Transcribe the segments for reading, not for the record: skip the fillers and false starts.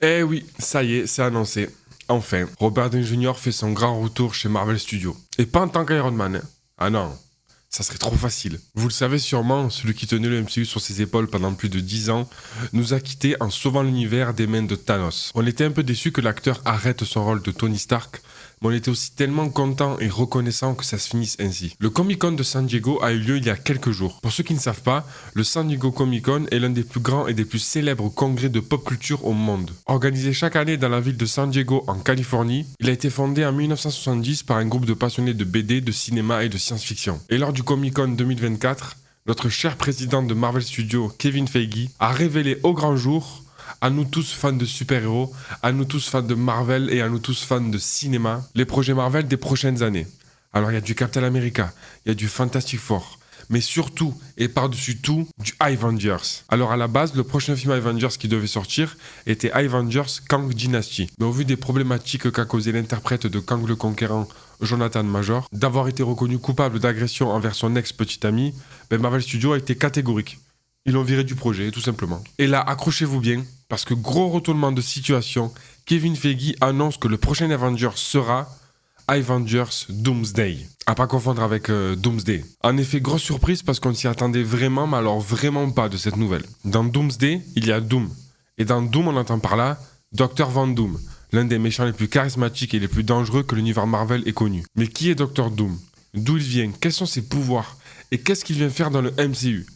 Eh oui, ça y est, c'est annoncé. Enfin, Robert Downey Jr. fait son grand retour chez Marvel Studios. Et pas en tant qu'Iron Man. Hein. Ah non, ça serait trop facile. Vous le savez sûrement, celui qui tenait le MCU sur ses épaules pendant plus de 10 ans nous a quittés en sauvant l'univers des mains de Thanos. On était un peu déçus que l'acteur arrête son rôle de Tony Stark, mais on était aussi tellement content et reconnaissant que ça se finisse ainsi. Le Comic Con de San Diego a eu lieu il y a quelques jours. Pour ceux qui ne savent pas, le San Diego Comic Con est l'un des plus grands et des plus célèbres congrès de pop culture au monde. Organisé chaque année dans la ville de San Diego en Californie, il a été fondé en 1970 par un groupe de passionnés de BD, de cinéma et de science-fiction. Et lors du Comic Con 2024, notre cher président de Marvel Studios, Kevin Feige, a révélé au grand jour à nous tous fans de super-héros, à nous tous fans de Marvel et à nous tous fans de cinéma, les projets Marvel des prochaines années. Alors il y a du Captain America, il y a du Fantastic Four, mais surtout et par-dessus tout, du Avengers. Alors à la base, le prochain film Avengers qui devait sortir était Avengers Kang Dynasty. Mais au vu des problématiques qu'a causé l'interprète de Kang le Conquérant, Jonathan Major, d'avoir été reconnu coupable d'agression envers son ex-petite amie, Marvel Studios a été catégorique. Ils l'ont viré du projet, tout simplement. Et là, accrochez-vous bien, parce que gros retournement de situation, Kevin Feige annonce que le prochain Avengers sera Avengers Doomsday. À pas confondre avec Doomsday. En effet, grosse surprise parce qu'on s'y attendait vraiment, mais alors vraiment pas de cette nouvelle. Dans Doomsday, il y a Doom. Et dans Doom, on entend par là Dr. Van Doom, l'un des méchants les plus charismatiques et les plus dangereux que l'univers Marvel ait connu. Mais qui est Dr. Doom? D'où il vient? Quels sont ses pouvoirs? Et qu'est-ce qu'il vient faire dans le MCU?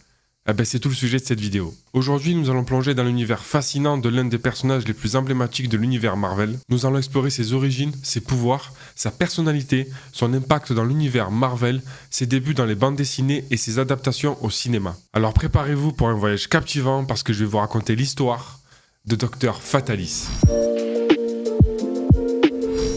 C'est tout le sujet de cette vidéo. Aujourd'hui, nous allons plonger dans l'univers fascinant de l'un des personnages les plus emblématiques de l'univers Marvel. Nous allons explorer ses origines, ses pouvoirs, sa personnalité, son impact dans l'univers Marvel, ses débuts dans les bandes dessinées et ses adaptations au cinéma. Alors préparez-vous pour un voyage captivant parce que je vais vous raconter l'histoire de Dr. Fatalis.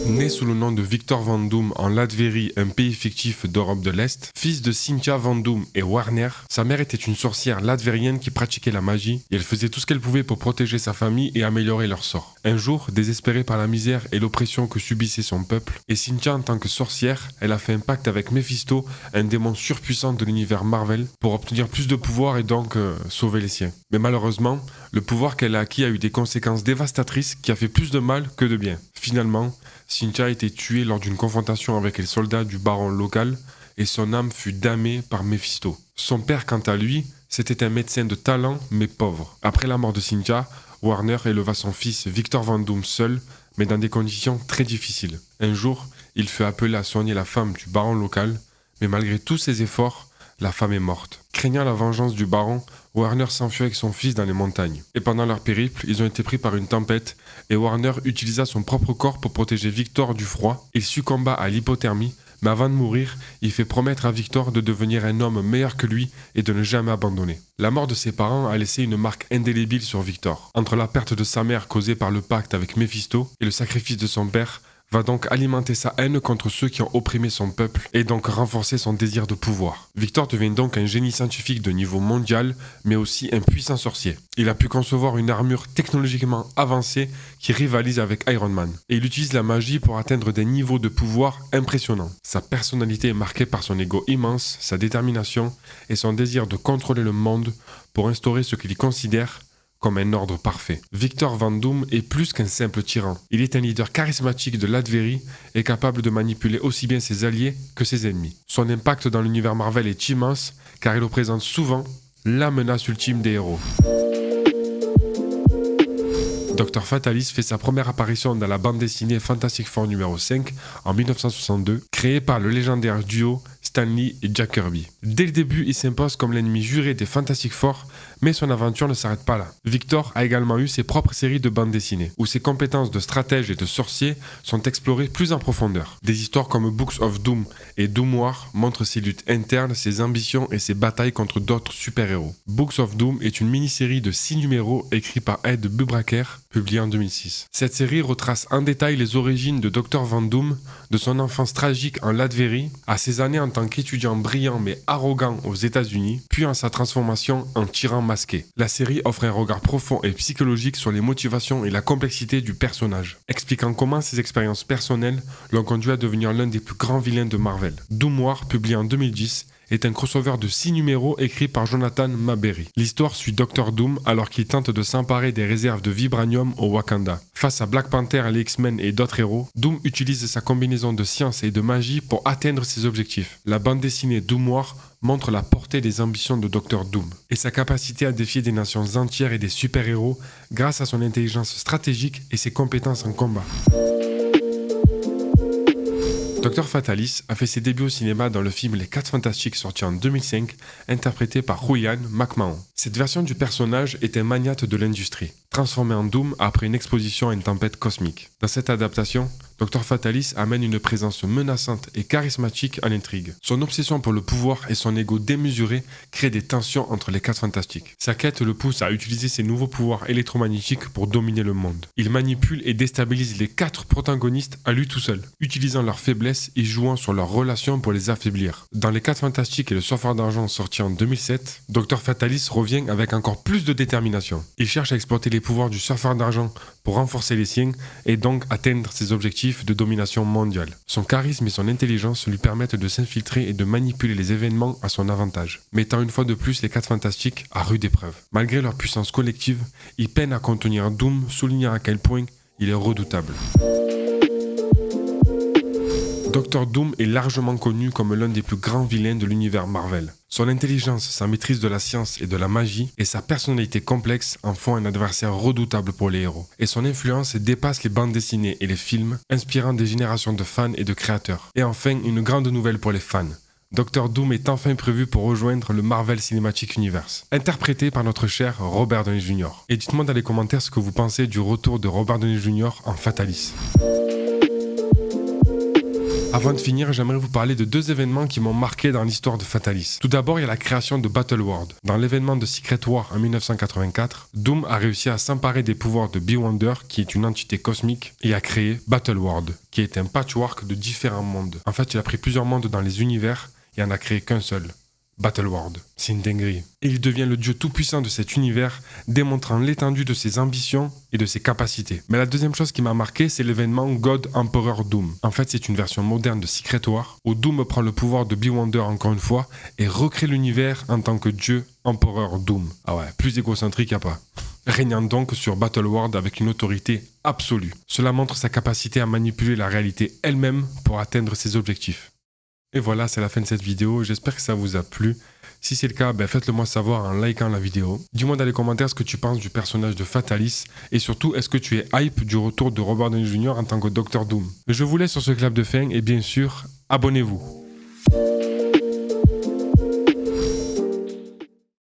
Né sous le nom de Victor Van Doom en Latvérie, un pays fictif d'Europe de l'Est, fils de Cynthia Van Doom et Warner, sa mère était une sorcière latvérienne qui pratiquait la magie et elle faisait tout ce qu'elle pouvait pour protéger sa famille et améliorer leur sort. Un jour, désespérée par la misère et l'oppression que subissait son peuple, et Cynthia en tant que sorcière, elle a fait un pacte avec Mephisto, un démon surpuissant de l'univers Marvel, pour obtenir plus de pouvoir et donc sauver les siens. Mais malheureusement, le pouvoir qu'elle a acquis a eu des conséquences dévastatrices qui a fait plus de mal que de bien. Finalement, Cynthia a été tuée lors d'une confrontation avec les soldats du baron local et son âme fut damnée par Mephisto. Son père, quant à lui, c'était un médecin de talent mais pauvre. Après la mort de Cynthia, Warner éleva son fils Victor Van Doom seul, mais dans des conditions très difficiles. Un jour, il fut appelé à soigner la femme du baron local, mais malgré tous ses efforts, la femme est morte. Craignant la vengeance du baron, Warner s'enfuit avec son fils dans les montagnes. Et pendant leur périple, ils ont été pris par une tempête et Warner utilisa son propre corps pour protéger Victor du froid. Il succomba à l'hypothermie, mais avant de mourir, il fait promettre à Victor de devenir un homme meilleur que lui et de ne jamais abandonner. La mort de ses parents a laissé une marque indélébile sur Victor. Entre la perte de sa mère causée par le pacte avec Mephisto et le sacrifice de son père, va donc alimenter sa haine contre ceux qui ont opprimé son peuple et donc renforcer son désir de pouvoir. Victor devient donc un génie scientifique de niveau mondial, mais aussi un puissant sorcier. Il a pu concevoir une armure technologiquement avancée qui rivalise avec Iron Man. Et il utilise la magie pour atteindre des niveaux de pouvoir impressionnants. Sa personnalité est marquée par son ego immense, sa détermination et son désir de contrôler le monde pour instaurer ce qu'il considère comme un ordre parfait. Victor Van Doom est plus qu'un simple tyran. Il est un leader charismatique de Latvérie et capable de manipuler aussi bien ses alliés que ses ennemis. Son impact dans l'univers Marvel est immense car il représente souvent la menace ultime des héros. Dr. Fatalis fait sa première apparition dans la bande dessinée Fantastic Four numéro 5 en 1962, créée par le légendaire duo Stan Lee et Jack Kirby. Dès le début, il s'impose comme l'ennemi juré des Fantastic Four, mais son aventure ne s'arrête pas là. Victor a également eu ses propres séries de bandes dessinées, où ses compétences de stratège et de sorcier sont explorées plus en profondeur. Des histoires comme Books of Doom et Doom War montrent ses luttes internes, ses ambitions et ses batailles contre d'autres super-héros. Books of Doom est une mini-série de 6 numéros écrits par Ed Bubraker, publiée en 2006. Cette série retrace en détail les origines de Dr. Van Doom, de son enfance tragique en Latvérie, à ses années en tant qu'étudiant brillant mais arrogant aux États-Unis, puis en sa transformation en tyran masqué. La série offre un regard profond et psychologique sur les motivations et la complexité du personnage, expliquant comment ses expériences personnelles l'ont conduit à devenir l'un des plus grands vilains de Marvel. Doom War, publié en 2010, est un crossover de 6 numéros écrit par Jonathan Maberry. L'histoire suit Dr Doom alors qu'il tente de s'emparer des réserves de vibranium au Wakanda. Face à Black Panther, les X-Men et d'autres héros, Doom utilise sa combinaison de science et de magie pour atteindre ses objectifs. La bande dessinée Doom War montre la portée des ambitions de Dr Doom et sa capacité à défier des nations entières et des super-héros grâce à son intelligence stratégique et ses compétences en combat. Dr Fatalis a fait ses débuts au cinéma dans le film Les 4 Fantastiques sorti en 2005, interprété par Julian McMahon. Cette version du personnage est un magnate de l'industrie, transformé en Doom après une exposition à une tempête cosmique. Dans cette adaptation, Dr Fatalis amène une présence menaçante et charismatique à l'intrigue. Son obsession pour le pouvoir et son ego démesuré créent des tensions entre les 4 Fantastiques. Sa quête le pousse à utiliser ses nouveaux pouvoirs électromagnétiques pour dominer le monde. Il manipule et déstabilise les 4 protagonistes à lui tout seul, utilisant leurs faiblesses et jouant sur leurs relations pour les affaiblir. Dans les 4 Fantastiques et le Surfeur d'Argent sorti en 2007, Dr Fatalis revient avec encore plus de détermination. Il cherche à exploiter les pouvoirs du Surfeur d'Argent pour renforcer les siens et donc atteindre ses objectifs de domination mondiale. Son charisme et son intelligence lui permettent de s'infiltrer et de manipuler les événements à son avantage, mettant une fois de plus les 4 Fantastiques à rude épreuve. Malgré leur puissance collective, ils peinent à contenir Doom, soulignant à quel point il est redoutable. Dr Doom est largement connu comme l'un des plus grands vilains de l'univers Marvel. Son intelligence, sa maîtrise de la science et de la magie et sa personnalité complexe en font un adversaire redoutable pour les héros. Et son influence dépasse les bandes dessinées et les films, inspirant des générations de fans et de créateurs. Et enfin, une grande nouvelle pour les fans. Dr Doom est enfin prévu pour rejoindre le Marvel Cinematic Universe, interprété par notre cher Robert Downey Jr. Et dites-moi dans les commentaires ce que vous pensez du retour de Robert Downey Jr. en Fatalis. Avant de finir, j'aimerais vous parler de 2 événements qui m'ont marqué dans l'histoire de Fatalis. Tout d'abord, il y a la création de Battle World. Dans l'événement de Secret War en 1984, Doom a réussi à s'emparer des pouvoirs de Beyonder, qui est une entité cosmique, et a créé Battle World, qui est un patchwork de différents mondes. En fait, il a pris plusieurs mondes dans les univers et en a créé qu'un seul. Battle World. C'est une dinguerie. Et il devient le dieu tout-puissant de cet univers, démontrant l'étendue de ses ambitions et de ses capacités. Mais la deuxième chose qui m'a marqué, c'est l'événement God Emperor Doom. En fait, c'est une version moderne de Secret War, où Doom prend le pouvoir de Beyonder encore une fois, et recrée l'univers en tant que dieu Emperor Doom. Ah ouais, plus égocentrique y'a pas. Régnant donc sur Battle World avec une autorité absolue. Cela montre sa capacité à manipuler la réalité elle-même pour atteindre ses objectifs. Et voilà, c'est la fin de cette vidéo, j'espère que ça vous a plu. Si c'est le cas, faites-le moi savoir en likant la vidéo. Dis-moi dans les commentaires ce que tu penses du personnage de Fatalis, et surtout, est-ce que tu es hype du retour de Robert Downey Jr. en tant que Dr Doom. Je vous laisse sur ce clap de fin, et bien sûr, abonnez-vous.